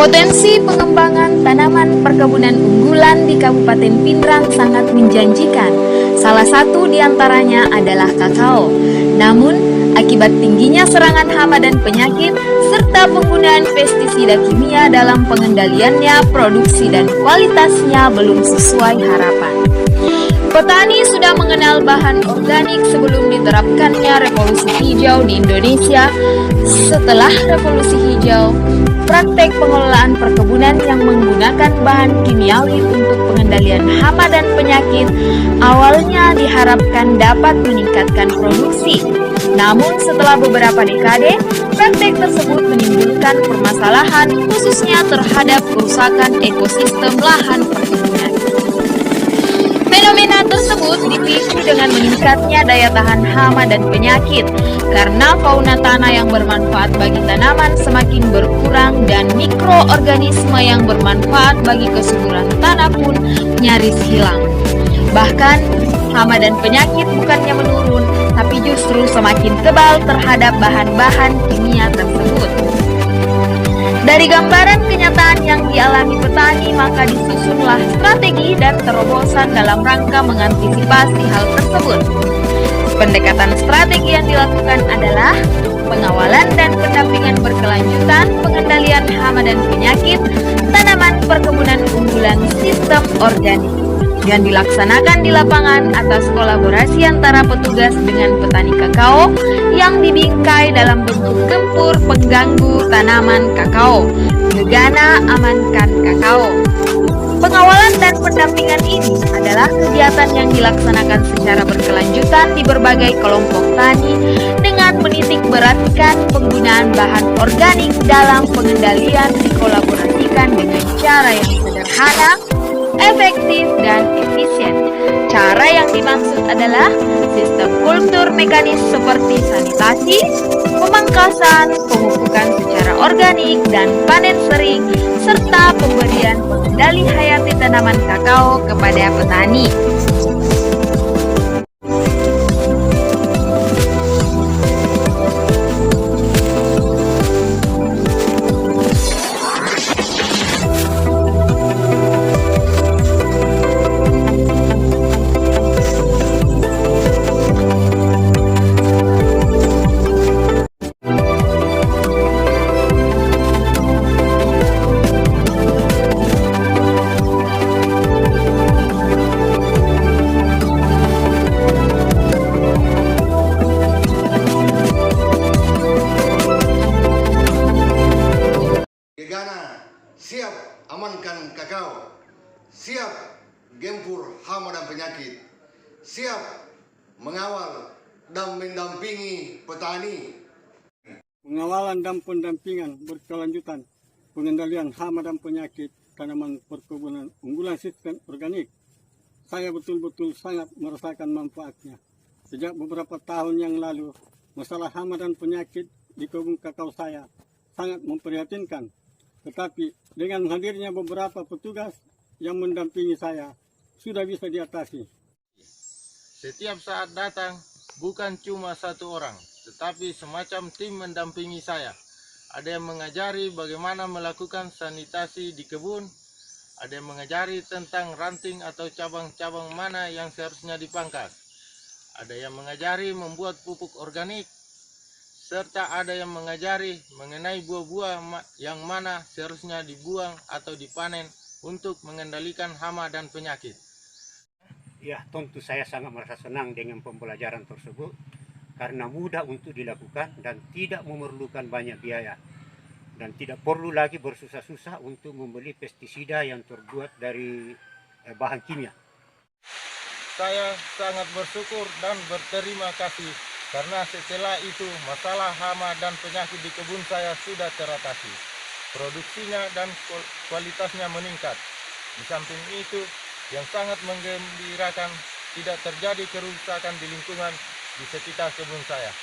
Potensi pengembangan tanaman perkebunan unggulan di Kabupaten Pindrang sangat menjanjikan. Salah satu di antaranya adalah kakao. Namun, akibat tingginya serangan hama dan penyakit, serta penggunaan pestisida kimia dalam pengendaliannya, produksi dan kualitasnya belum sesuai harapan. Petani sudah mengenal bahan organik sebelum diterapkannya revolusi hijau di Indonesia. Setelah revolusi hijau, praktek pengelolaan perkebunan yang menggunakan bahan kimiawi untuk pengendalian hama dan penyakit awalnya diharapkan dapat meningkatkan produksi. Namun setelah beberapa dekade, praktek tersebut menimbulkan permasalahan khususnya terhadap kerusakan ekosistem lahan perkebunan. Fenomena tersebut dipicu dengan meningkatnya daya tahan hama dan penyakit karena fauna tanah yang bermanfaat bagi tanaman semakin berkurang dan mikroorganisme yang bermanfaat bagi kesuburan tanah pun nyaris hilang. Bahkan, hama dan penyakit bukannya menurun, tapi justru semakin kebal terhadap bahan-bahan kimia tersebut. Dari gambaran kenyataan yang dialami petani, maka disusunlah strategi dan terobosan dalam rangka mengantisipasi hal tersebut. Pendekatan strategi yang dilakukan adalah pengawalan dan pendampingan berkelanjutan, pengendalian hama dan penyakit, tanaman perkebunan unggulan sistem organik, yang dilaksanakan di lapangan atas kolaborasi antara petugas dengan petani kakao yang dibingkai dalam bentuk gempur pengganggu tanaman kakao, Gegana Amankan Kakao. Pengawalan dan pendampingan ini adalah kegiatan yang dilaksanakan secara berkelanjutan di berbagai kelompok tani dengan menitik beratkan penggunaan bahan organik dalam pengendalian dikolaborasikan dengan cara yang sederhana, efektif, dan efisien. Cara yang dimaksud adalah sistem kultur mekanis seperti sanitasi, pemangkasan, pemupukan secara organik, dan panen sering, serta pemberian pengendali hayati tanaman kakao kepada petani. Gegana siap amankan kakao, siap gempur hama dan penyakit, siap mengawal dan mendampingi petani. Pengawalan dan pendampingan berkelanjutan, pengendalian hama dan penyakit tanaman perkebunan unggulan sistem organik. Saya betul-betul sangat merasakan manfaatnya. Sejak beberapa tahun yang lalu, masalah hama dan penyakit di kebun kakao saya sangat memprihatinkan. Tetapi dengan hadirnya beberapa petugas yang mendampingi saya, sudah bisa diatasi. Setiap saat datang, bukan cuma satu orang, tetapi semacam tim mendampingi saya. Ada yang mengajari bagaimana melakukan sanitasi di kebun, ada yang mengajari tentang ranting atau cabang-cabang mana yang seharusnya dipangkas, ada yang mengajari membuat pupuk organik, serta ada yang mengajari mengenai buah-buah yang mana seharusnya dibuang atau dipanen untuk mengendalikan hama dan penyakit. Ya, tentu saya sangat merasa senang dengan pembelajaran tersebut karena mudah untuk dilakukan dan tidak memerlukan banyak biaya. Dan tidak perlu lagi bersusah-susah untuk membeli pestisida yang terbuat dari bahan kimia. Saya sangat bersyukur dan berterima kasih karena setelah itu masalah hama dan penyakit di kebun saya sudah teratasi. Produksinya dan kualitasnya meningkat. Di samping itu, yang sangat menggembirakan, tidak terjadi kerusakan di lingkungan di sekitar kebun saya.